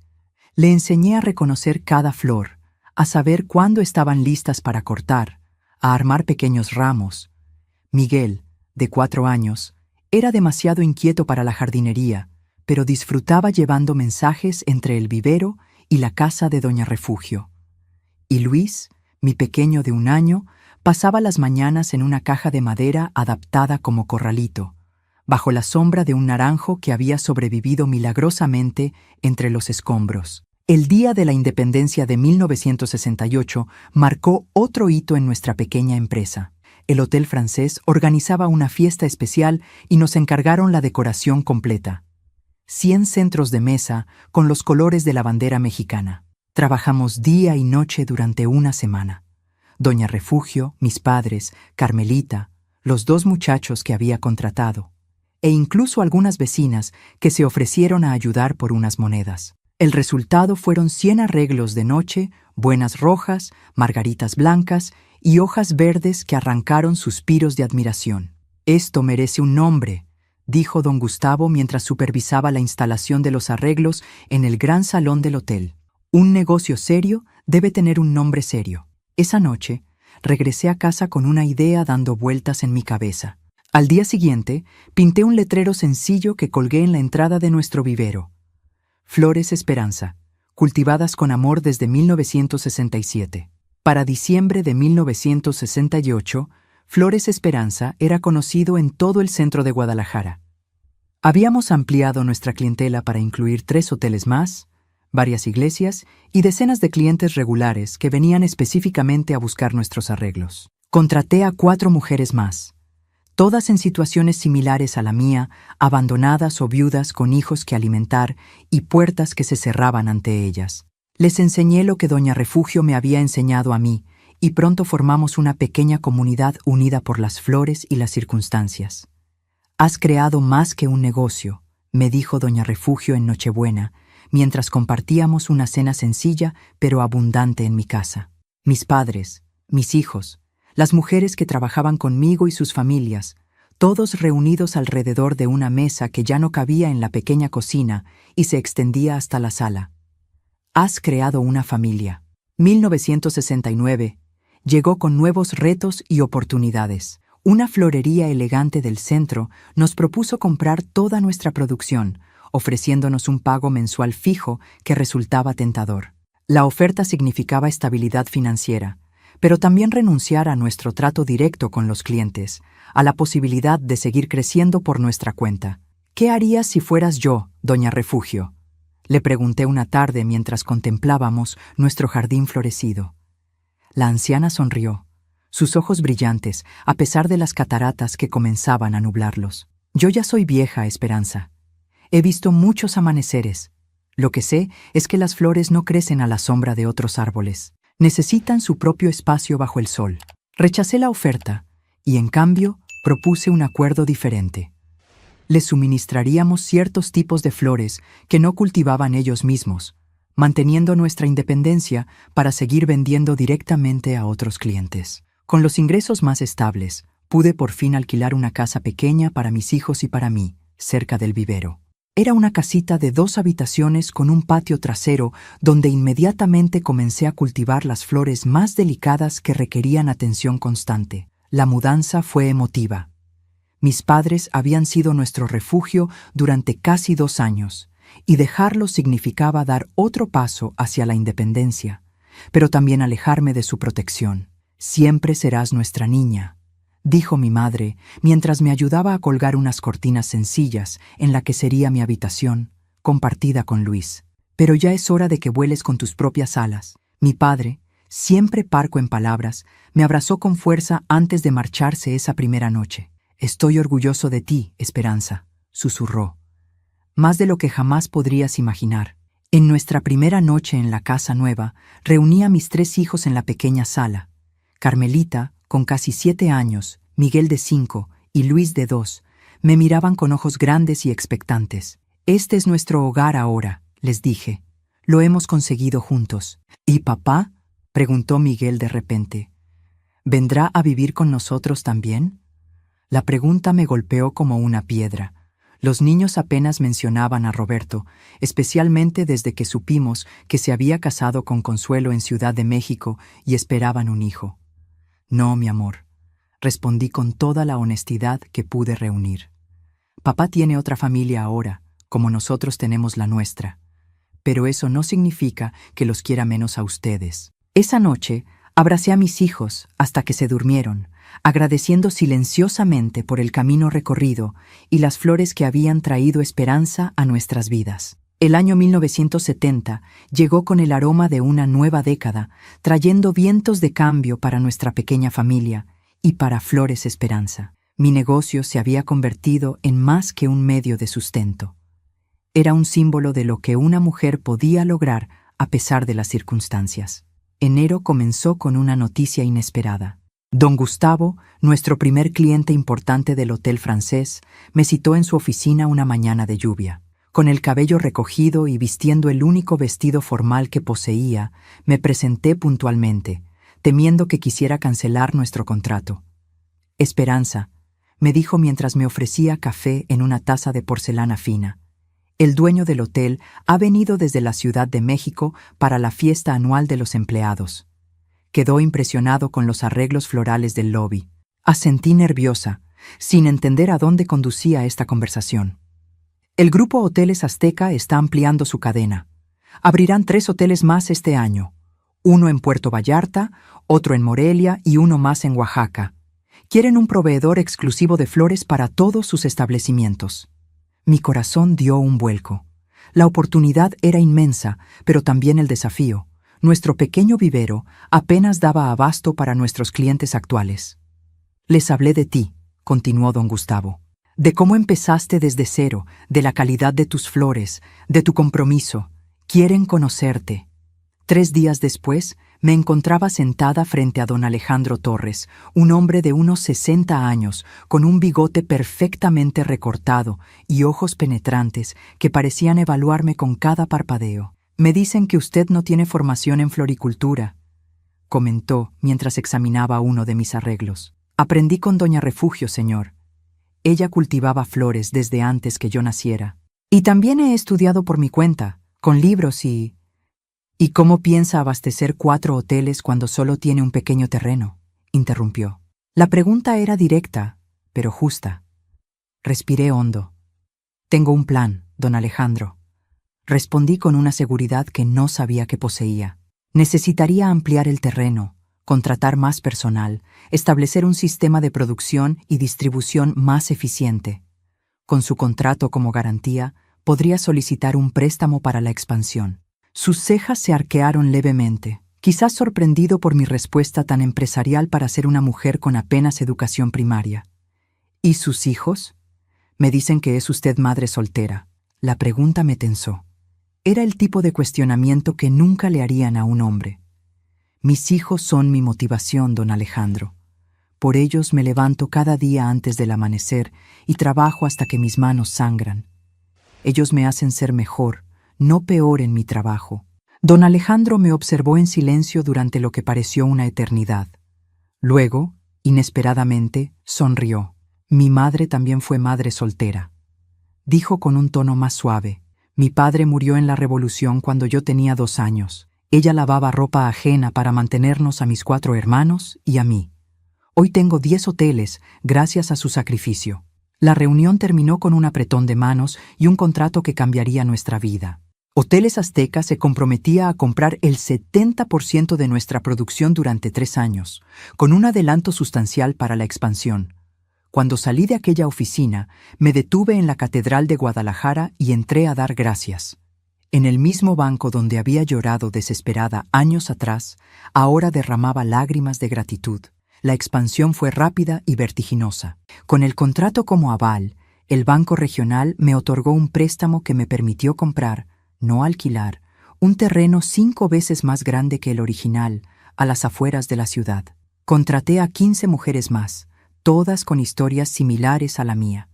Le enseñé a reconocer cada flor, a saber cuándo estaban listas para cortar, a armar pequeños ramos. Miguel, de 4 años, era demasiado inquieto para la jardinería, pero disfrutaba llevando mensajes entre el vivero y la casa de Doña Refugio. Y Luis, mi pequeño de 1 año, pasaba las mañanas en una caja de madera adaptada como corralito, bajo la sombra de un naranjo que había sobrevivido milagrosamente entre los escombros. El día de la independencia de 1968 marcó otro hito en nuestra pequeña empresa. El Hotel Francés organizaba una fiesta especial y nos encargaron la decoración completa. 100 centros de mesa con los colores de la bandera mexicana. Trabajamos día y noche durante 1 semana. Doña Refugio, mis padres, Carmelita, los 2 muchachos que había contratado, e incluso algunas vecinas que se ofrecieron a ayudar por unas monedas. El resultado fueron 100 arreglos de noche, buenas rojas, margaritas blancas y hojas verdes que arrancaron suspiros de admiración. «Esto merece un nombre», dijo don Gustavo mientras supervisaba la instalación de los arreglos en el gran salón del hotel. «Un negocio serio debe tener un nombre serio». Esa noche, regresé a casa con una idea dando vueltas en mi cabeza. Al día siguiente, pinté un letrero sencillo que colgué en la entrada de nuestro vivero. Flores Esperanza, cultivadas con amor desde 1967. Para diciembre de 1968, Flores Esperanza era conocido en todo el centro de Guadalajara. Habíamos ampliado nuestra clientela para incluir 3 hoteles más, varias iglesias y decenas de clientes regulares que venían específicamente a buscar nuestros arreglos. Contraté a 4 mujeres más, todas en situaciones similares a la mía, abandonadas o viudas con hijos que alimentar y puertas que se cerraban ante ellas. Les enseñé lo que Doña Refugio me había enseñado a mí, y pronto formamos una pequeña comunidad unida por las flores y las circunstancias. «Has creado más que un negocio», me dijo Doña Refugio en Nochebuena, mientras compartíamos una cena sencilla pero abundante en mi casa. Mis padres, mis hijos, las mujeres que trabajaban conmigo y sus familias, todos reunidos alrededor de una mesa que ya no cabía en la pequeña cocina y se extendía hasta la sala. «Has creado una familia». 1969 llegó con nuevos retos y oportunidades. Una florería elegante del centro nos propuso comprar toda nuestra producción, ofreciéndonos un pago mensual fijo que resultaba tentador. La oferta significaba estabilidad financiera, pero también renunciar a nuestro trato directo con los clientes, a la posibilidad de seguir creciendo por nuestra cuenta. «¿Qué harías si fueras yo, Doña Refugio?», le pregunté una tarde mientras contemplábamos nuestro jardín florecido. La anciana sonrió. sus ojos brillantes, a pesar de las cataratas que comenzaban a nublarlos. Yo ya soy vieja, Esperanza. He visto muchos amaneceres. Lo que sé es que las flores no crecen a la sombra de otros árboles. Necesitan su propio espacio bajo el sol. Rechacé la oferta y, en cambio, propuse un acuerdo diferente. Les suministraríamos ciertos tipos de flores que no cultivaban ellos mismos, manteniendo nuestra independencia para seguir vendiendo directamente a otros clientes. Con los ingresos más estables, pude por fin alquilar una casa pequeña para mis hijos y para mí, cerca del vivero. Era una casita de 2 habitaciones con un patio trasero donde inmediatamente comencé a cultivar las flores más delicadas que requerían atención constante. La mudanza fue emotiva. Mis padres habían sido nuestro refugio durante casi 2 años, y dejarlos significaba dar otro paso hacia la independencia, pero también alejarme de su protección. «Siempre serás nuestra niña», dijo mi madre, mientras me ayudaba a colgar unas cortinas sencillas en la que sería mi habitación, compartida con Luis. «Pero ya es hora de que vueles con tus propias alas». Mi padre, siempre parco en palabras, me abrazó con fuerza antes de marcharse esa primera noche. «Estoy orgulloso de ti, Esperanza», susurró. «Más de lo que jamás podrías imaginar». En nuestra primera noche en la casa nueva, reuní a mis 3 hijos en la pequeña sala. Carmelita, con casi 7 años, Miguel de 5 y Luis de 2, me miraban con ojos grandes y expectantes. «Este es nuestro hogar ahora», les dije. «Lo hemos conseguido juntos». «¿Y papá?», preguntó Miguel de repente. «¿Vendrá a vivir con nosotros también?». La pregunta me golpeó como una piedra. Los niños apenas mencionaban a Roberto, especialmente desde que supimos que se había casado con Consuelo en Ciudad de México y esperaban un hijo. «No, mi amor», respondí con toda la honestidad que pude reunir. «Papá tiene otra familia ahora, como nosotros tenemos la nuestra. Pero eso no significa que los quiera menos a ustedes». Esa noche, abracé a mis hijos hasta que se durmieron, agradeciendo silenciosamente por el camino recorrido y las flores que habían traído esperanza a nuestras vidas. El año 1970 llegó con el aroma de una nueva década, trayendo vientos de cambio para nuestra pequeña familia y para Flores Esperanza. Mi negocio se había convertido en más que un medio de sustento. Era un símbolo de lo que una mujer podía lograr a pesar de las circunstancias. Enero comenzó con una noticia inesperada. Don Gustavo, nuestro primer cliente importante del Hotel Francés, me citó en su oficina una mañana de lluvia. Con el cabello recogido y vistiendo el único vestido formal que poseía, me presenté puntualmente, temiendo que quisiera cancelar nuestro contrato. «Esperanza», me dijo mientras me ofrecía café en una taza de porcelana fina. «El dueño del hotel ha venido desde la Ciudad de México para la fiesta anual de los empleados». Quedó impresionado con los arreglos florales del lobby. Asentí nerviosa, sin entender a dónde conducía esta conversación. «El Grupo Hoteles Azteca está ampliando su cadena. Abrirán 3 hoteles más este año. Uno en Puerto Vallarta, otro en Morelia y uno más en Oaxaca. Quieren un proveedor exclusivo de flores para todos sus establecimientos». Mi corazón dio un vuelco. La oportunidad era inmensa, pero también el desafío. Nuestro pequeño vivero apenas daba abasto para nuestros clientes actuales. «Les hablé de ti», continuó don Gustavo, «de cómo empezaste desde cero, de la calidad de tus flores, de tu compromiso. Quieren conocerte». 3 días después, me encontraba sentada frente a don Alejandro Torres, un hombre de unos 60 años, con un bigote perfectamente recortado y ojos penetrantes que parecían evaluarme con cada parpadeo. «Me dicen que usted no tiene formación en floricultura», comentó mientras examinaba uno de mis arreglos. «Aprendí con doña Refugio, señor. Ella cultivaba flores desde antes que yo naciera. Y también he estudiado por mi cuenta, con libros y... ¿Y cómo piensa abastecer 4 hoteles cuando solo tiene un pequeño terreno?», interrumpió. La pregunta era directa, pero justa. Respiré hondo. «Tengo un plan, don Alejandro», respondí con una seguridad que no sabía que poseía. Necesitaría ampliar el terreno, contratar más personal, establecer un sistema de producción y distribución más eficiente. Con su contrato como garantía, podría solicitar un préstamo para la expansión. Sus cejas se arquearon levemente, quizás sorprendido por mi respuesta tan empresarial para ser una mujer con apenas educación primaria. ¿Y sus hijos? Me dicen que es usted madre soltera. La pregunta me tensó. Era el tipo de cuestionamiento que nunca le harían a un hombre. Mis hijos son mi motivación, don Alejandro. Por ellos me levanto cada día antes del amanecer y trabajo hasta que mis manos sangran. Ellos me hacen ser mejor, no peor en mi trabajo. Don Alejandro me observó en silencio durante lo que pareció una eternidad. Luego, inesperadamente, sonrió. Mi madre también fue madre soltera. Dijo con un tono más suave. Mi padre murió en la Revolución cuando yo tenía 2 años. Ella lavaba ropa ajena para mantenernos a mis 4 hermanos y a mí. Hoy tengo 10 hoteles gracias a su sacrificio. La reunión terminó con un apretón de manos y un contrato que cambiaría nuestra vida. Hoteles Azteca se comprometía a comprar el 70% de nuestra producción durante 3 años, con un adelanto sustancial para la expansión. Cuando salí de aquella oficina, me detuve en la Catedral de Guadalajara y entré a dar gracias. En el mismo banco donde había llorado desesperada años atrás, ahora derramaba lágrimas de gratitud. La expansión fue rápida y vertiginosa. Con el contrato como aval, el Banco Regional me otorgó un préstamo que me permitió comprar, no alquilar, un terreno 5 veces más grande que el original, a las afueras de la ciudad. Contraté a 15 mujeres más, todas con historias similares a la mía.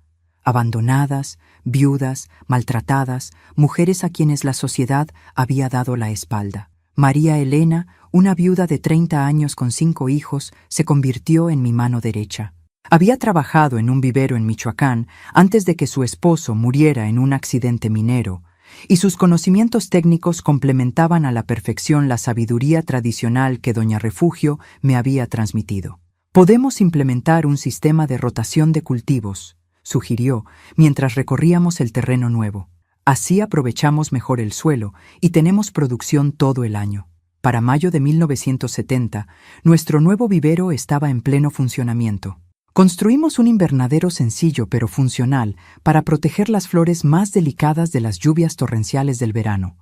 Abandonadas, viudas, maltratadas, mujeres a quienes la sociedad había dado la espalda. María Elena, una viuda de 30 años con 5 hijos, se convirtió en mi mano derecha. Había trabajado en un vivero en Michoacán antes de que su esposo muriera en un accidente minero, y sus conocimientos técnicos complementaban a la perfección la sabiduría tradicional que doña Refugio me había transmitido. Podemos implementar un sistema de rotación de cultivos, sugirió, mientras recorríamos el terreno nuevo. Así aprovechamos mejor el suelo y tenemos producción todo el año. Para mayo de 1970, nuestro nuevo vivero estaba en pleno funcionamiento. Construimos un invernadero sencillo pero funcional para proteger las flores más delicadas de las lluvias torrenciales del verano.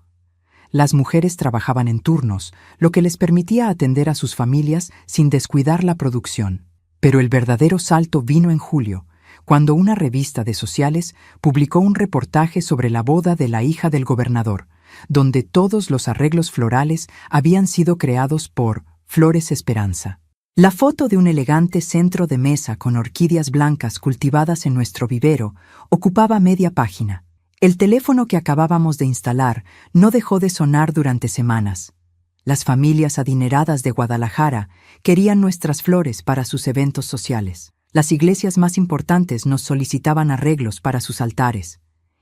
Las mujeres trabajaban en turnos, lo que les permitía atender a sus familias sin descuidar la producción. Pero el verdadero salto vino en julio, cuando una revista de sociales publicó un reportaje sobre la boda de la hija del gobernador, donde todos los arreglos florales habían sido creados por Flores Esperanza. La foto de un elegante centro de mesa con orquídeas blancas cultivadas en nuestro vivero ocupaba media página. El teléfono que acabábamos de instalar no dejó de sonar durante semanas. Las familias adineradas de Guadalajara querían nuestras flores para sus eventos sociales. Las iglesias más importantes nos solicitaban arreglos para sus altares.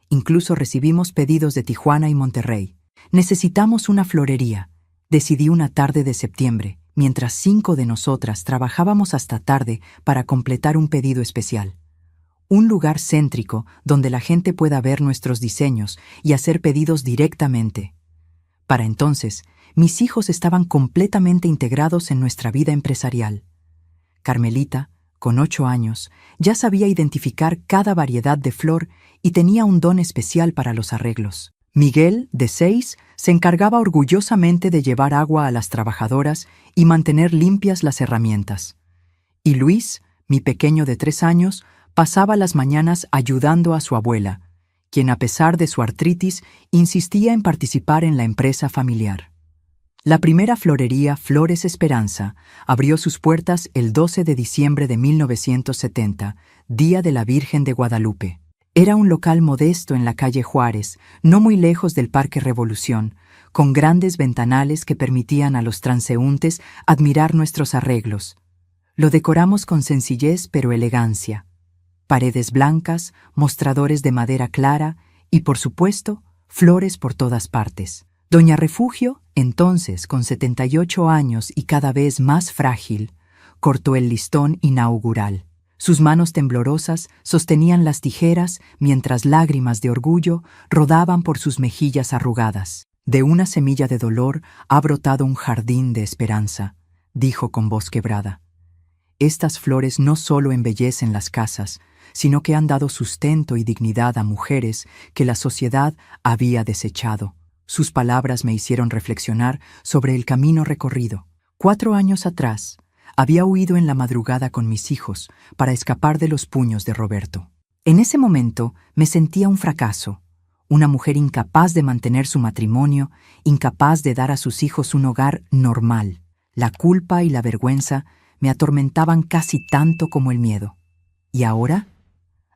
Incluso recibimos pedidos de Tijuana y Monterrey. Necesitamos una florería. Decidí una tarde de septiembre, mientras 5 de nosotras trabajábamos hasta tarde para completar un pedido especial. Un lugar céntrico donde la gente pueda ver nuestros diseños y hacer pedidos directamente. Para entonces, mis hijos estaban completamente integrados en nuestra vida empresarial. Carmelita, con 8 años, ya sabía identificar cada variedad de flor y tenía un don especial para los arreglos. Miguel, de 6, se encargaba orgullosamente de llevar agua a las trabajadoras y mantener limpias las herramientas. Y Luis, mi pequeño de 3 años, pasaba las mañanas ayudando a su abuela, quien a pesar de su artritis insistía en participar en la empresa familiar. La primera florería Flores Esperanza abrió sus puertas el 12 de diciembre de 1970, Día de la Virgen de Guadalupe. Era un local modesto en la calle Juárez, no muy lejos del Parque Revolución, con grandes ventanales que permitían a los transeúntes admirar nuestros arreglos. Lo decoramos con sencillez pero elegancia. Paredes blancas, mostradores de madera clara y, por supuesto, flores por todas partes. Doña Refugio, entonces con 78 años y cada vez más frágil, cortó el listón inaugural. Sus manos temblorosas sostenían las tijeras mientras lágrimas de orgullo rodaban por sus mejillas arrugadas. De una semilla de dolor ha brotado un jardín de esperanza, dijo con voz quebrada. Estas flores no solo embellecen las casas, sino que han dado sustento y dignidad a mujeres que la sociedad había desechado. Sus palabras me hicieron reflexionar sobre el camino recorrido. 4 años atrás, había huido en la madrugada con mis hijos para escapar de los puños de Roberto. En ese momento me sentía un fracaso, una mujer incapaz de mantener su matrimonio, incapaz de dar a sus hijos un hogar normal. La culpa y la vergüenza me atormentaban casi tanto como el miedo. ¿Y ahora?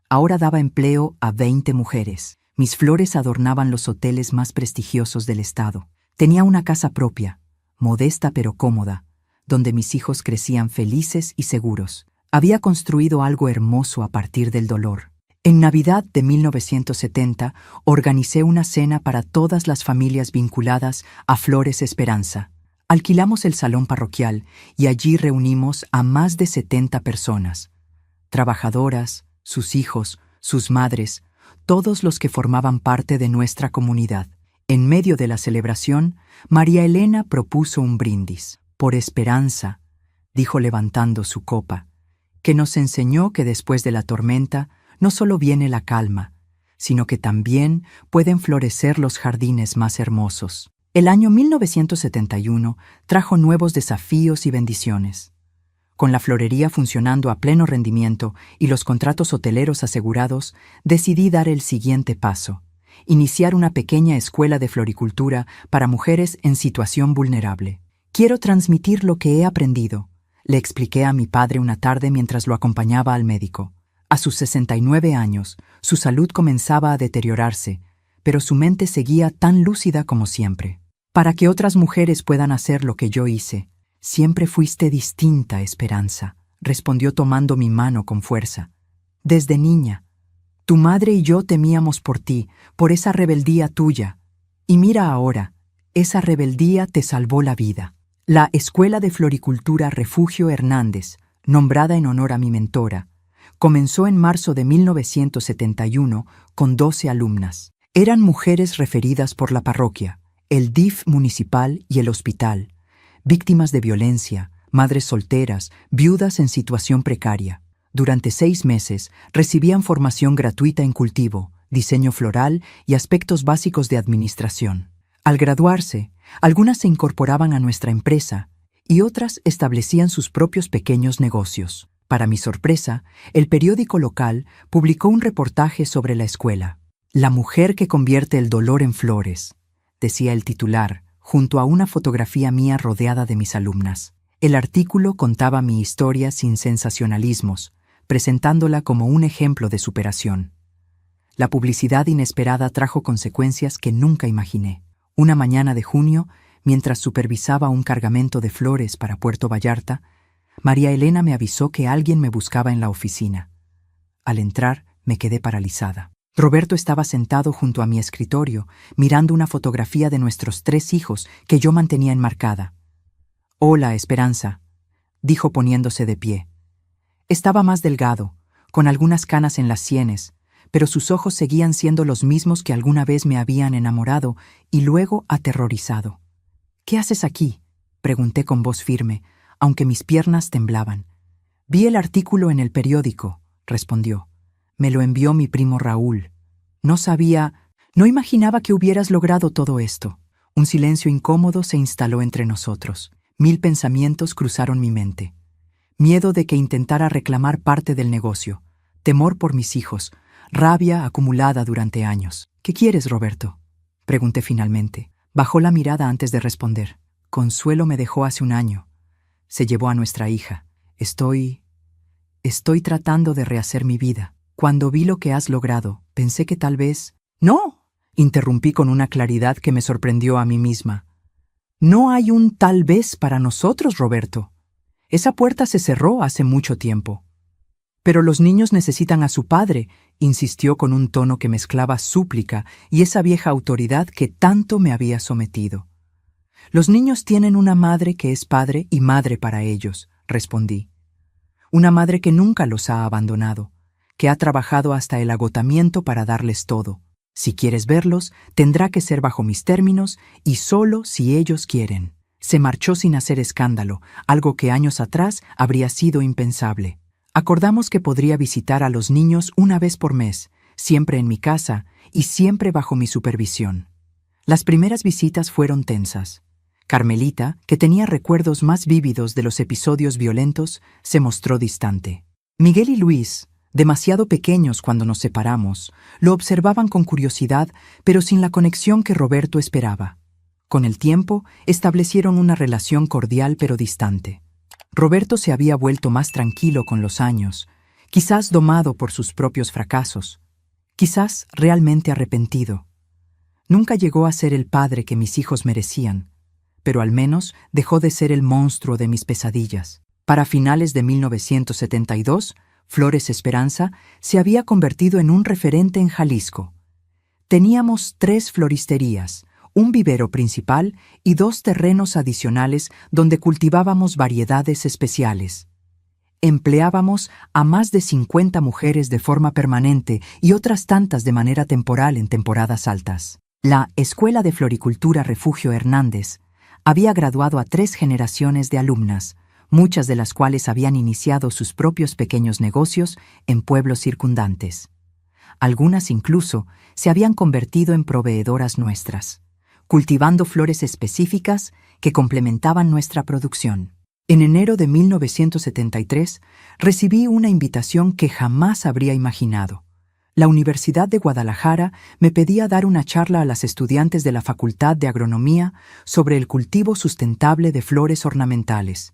Ahora daba empleo a 20 mujeres. Mis flores adornaban los hoteles más prestigiosos del estado. Tenía una casa propia, modesta pero cómoda, donde mis hijos crecían felices y seguros. Había construido algo hermoso a partir del dolor. En Navidad de 1970 organicé una cena para todas las familias vinculadas a Flores Esperanza. Alquilamos el salón parroquial y allí reunimos a más de 70 personas. Trabajadoras, sus hijos, sus madres, todos los que formaban parte de nuestra comunidad. En medio de la celebración, María Elena propuso un brindis. Por esperanza, dijo levantando su copa, que nos enseñó que después de la tormenta no solo viene la calma, sino que también pueden florecer los jardines más hermosos. El año 1971 trajo nuevos desafíos y bendiciones. Con la florería funcionando a pleno rendimiento y los contratos hoteleros asegurados, decidí dar el siguiente paso: iniciar una pequeña escuela de floricultura para mujeres en situación vulnerable. Quiero transmitir lo que he aprendido, le expliqué a mi padre una tarde mientras lo acompañaba al médico. A sus 69 años, su salud comenzaba a deteriorarse, pero su mente seguía tan lúcida como siempre. Para que otras mujeres puedan hacer lo que yo hice, siempre fuiste distinta, Esperanza, respondió tomando mi mano con fuerza. Desde niña, tu madre y yo temíamos por ti, por esa rebeldía tuya. Y mira ahora, esa rebeldía te salvó la vida. La Escuela de Floricultura Refugio Hernández, nombrada en honor a mi mentora, comenzó en marzo de 1971 con 12 alumnas. Eran mujeres referidas por la parroquia, el DIF municipal y el hospital, víctimas de violencia, madres solteras, viudas en situación precaria. Durante 6 meses recibían formación gratuita en cultivo, diseño floral y aspectos básicos de administración. Al graduarse, algunas se incorporaban a nuestra empresa y otras establecían sus propios pequeños negocios. Para mi sorpresa, el periódico local publicó un reportaje sobre la escuela. La mujer que convierte el dolor en flores, decía el titular, junto a una fotografía mía rodeada de mis alumnas. El artículo contaba mi historia sin sensacionalismos, presentándola como un ejemplo de superación. La publicidad inesperada trajo consecuencias que nunca imaginé. Una mañana de junio, mientras supervisaba un cargamento de flores para Puerto Vallarta, María Elena me avisó que alguien me buscaba en la oficina. Al entrar, me quedé paralizada. Roberto estaba sentado junto a mi escritorio, mirando una fotografía de nuestros 3 hijos que yo mantenía enmarcada. «Hola, Esperanza», dijo poniéndose de pie. Estaba más delgado, con algunas canas en las sienes, pero sus ojos seguían siendo los mismos que alguna vez me habían enamorado y luego aterrorizado. «¿Qué haces aquí?», pregunté con voz firme, aunque mis piernas temblaban. «Vi el artículo en el periódico», respondió. «Me lo envió mi primo Raúl. No imaginaba que hubieras logrado todo esto». Un silencio incómodo se instaló entre nosotros. 1000 pensamientos cruzaron mi mente. Miedo de que intentara reclamar parte del negocio, temor por mis hijos, rabia acumulada durante años. «¿Qué quieres, Roberto?», pregunté finalmente. Bajó la mirada antes de responder. «Consuelo me dejó hace un año. Se llevó a nuestra hija. Estoy tratando de rehacer mi vida. Cuando vi lo que has logrado, pensé que tal vez...» «¡No!», interrumpí con una claridad que me sorprendió a mí misma. «No hay un tal vez para nosotros, Roberto. Esa puerta se cerró hace mucho tiempo». «Pero los niños necesitan a su padre», insistió con un tono que mezclaba súplica y esa vieja autoridad que tanto me había sometido. «Los niños tienen una madre que es padre y madre para ellos», respondí. «Una madre que nunca los ha abandonado, que ha trabajado hasta el agotamiento para darles todo. Si quieres verlos, tendrá que ser bajo mis términos y solo si ellos quieren». Se marchó sin hacer escándalo, algo que años atrás habría sido impensable. Acordamos que podría visitar a los niños una vez por mes, siempre en mi casa y siempre bajo mi supervisión. Las primeras visitas fueron tensas. Carmelita, que tenía recuerdos más vívidos de los episodios violentos, se mostró distante. Miguel y Luis, demasiado pequeños cuando nos separamos, lo observaban con curiosidad, pero sin la conexión que Roberto esperaba. Con el tiempo, establecieron una relación cordial pero distante. Roberto se había vuelto más tranquilo con los años, quizás domado por sus propios fracasos, quizás realmente arrepentido. Nunca llegó a ser el padre que mis hijos merecían, pero al menos dejó de ser el monstruo de mis pesadillas. Para finales de 1972, Flores Esperanza se había convertido en un referente en Jalisco. Teníamos 3 floristerías, un vivero principal y 2 terrenos adicionales donde cultivábamos variedades especiales. Empleábamos a más de 50 mujeres de forma permanente y otras tantas de manera temporal en temporadas altas. La Escuela de Floricultura Refugio Hernández había graduado a 3 generaciones de alumnas, muchas de las cuales habían iniciado sus propios pequeños negocios en pueblos circundantes. Algunas incluso se habían convertido en proveedoras nuestras, cultivando flores específicas que complementaban nuestra producción. En enero de 1973 recibí una invitación que jamás habría imaginado. La Universidad de Guadalajara me pedía dar una charla a las estudiantes de la Facultad de Agronomía sobre el cultivo sustentable de flores ornamentales.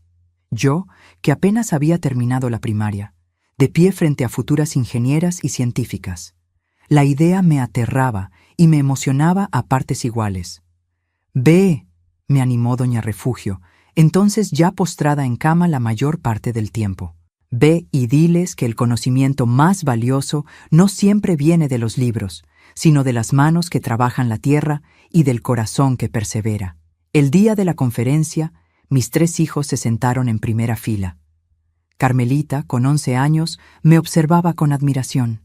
Yo, que apenas había terminado la primaria, de pie frente a futuras ingenieras y científicas. La idea me aterraba y me emocionaba a partes iguales. «Ve», me animó doña Refugio, entonces ya postrada en cama la mayor parte del tiempo. «Ve y diles que el conocimiento más valioso no siempre viene de los libros, sino de las manos que trabajan la tierra y del corazón que persevera». El día de la conferencia, mis 3 hijos se sentaron en primera fila. Carmelita, con 11 años, me observaba con admiración.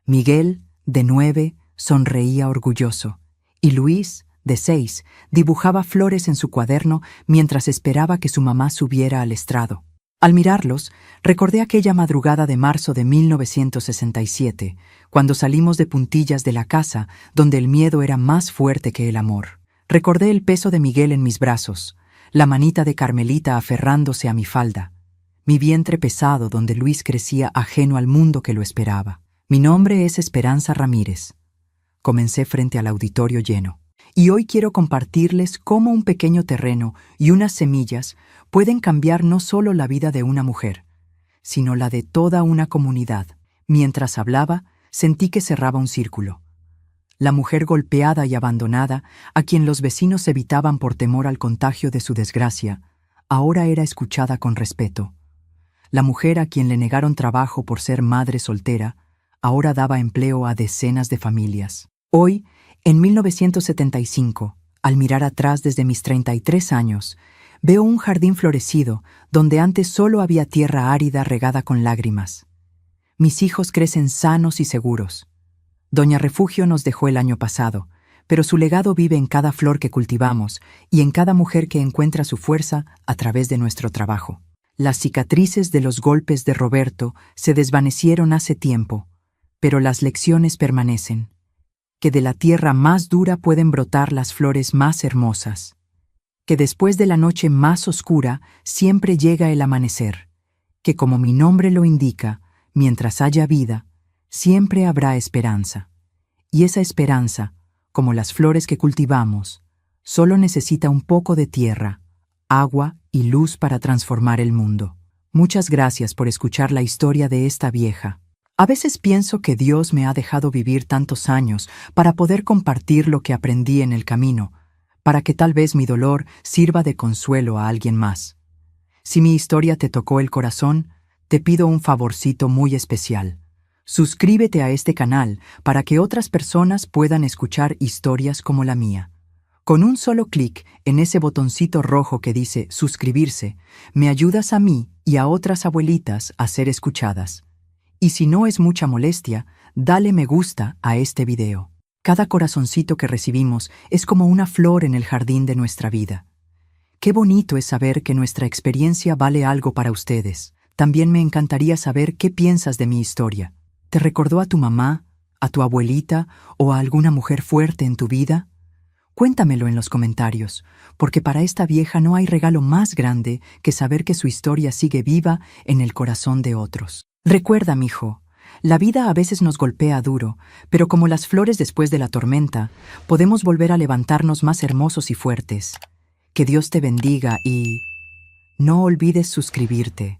Miguel, de 9, sonreía orgulloso, y Luis, de 6, dibujaba flores en su cuaderno mientras esperaba que su mamá subiera al estrado. Al mirarlos, recordé aquella madrugada de marzo de 1967, cuando salimos de puntillas de la casa donde el miedo era más fuerte que el amor. Recordé el peso de Miguel en mis brazos, la manita de Carmelita aferrándose a mi falda, mi vientre pesado donde Luis crecía ajeno al mundo que lo esperaba. Mi nombre es Esperanza Ramírez. Comencé frente al auditorio lleno. Y hoy quiero compartirles cómo un pequeño terreno y unas semillas pueden cambiar no solo la vida de una mujer, sino la de toda una comunidad. Mientras hablaba, sentí que cerraba un círculo. La mujer golpeada y abandonada, a quien los vecinos evitaban por temor al contagio de su desgracia, ahora era escuchada con respeto. La mujer a quien le negaron trabajo por ser madre soltera, ahora daba empleo a decenas de familias. Hoy, en 1975, al mirar atrás desde mis 33 años, veo un jardín florecido donde antes solo había tierra árida regada con lágrimas. Mis hijos crecen sanos y seguros. Doña Refugio nos dejó el año pasado, pero su legado vive en cada flor que cultivamos y en cada mujer que encuentra su fuerza a través de nuestro trabajo. Las cicatrices de los golpes de Roberto se desvanecieron hace tiempo, pero las lecciones permanecen. Que de la tierra más dura pueden brotar las flores más hermosas. Que después de la noche más oscura siempre llega el amanecer. Que como mi nombre lo indica, mientras haya vida, siempre habrá esperanza. Y esa esperanza, como las flores que cultivamos, solo necesita un poco de tierra, agua y luz para transformar el mundo. Muchas gracias por escuchar la historia de esta vieja. A veces pienso que Dios me ha dejado vivir tantos años para poder compartir lo que aprendí en el camino, para que tal vez mi dolor sirva de consuelo a alguien más. Si mi historia te tocó el corazón, te pido un favorcito muy especial. Suscríbete a este canal para que otras personas puedan escuchar historias como la mía. Con un solo clic en ese botoncito rojo que dice suscribirse, me ayudas a mí y a otras abuelitas a ser escuchadas. Y si no es mucha molestia, dale me gusta a este video. Cada corazoncito que recibimos es como una flor en el jardín de nuestra vida. Qué bonito es saber que nuestra experiencia vale algo para ustedes. También me encantaría saber qué piensas de mi historia. ¿Te recordó a tu mamá, a tu abuelita o a alguna mujer fuerte en tu vida? Cuéntamelo en los comentarios, porque para esta vieja no hay regalo más grande que saber que su historia sigue viva en el corazón de otros. Recuerda, mijo, la vida a veces nos golpea duro, pero como las flores después de la tormenta, podemos volver a levantarnos más hermosos y fuertes. Que Dios te bendiga y no olvides suscribirte.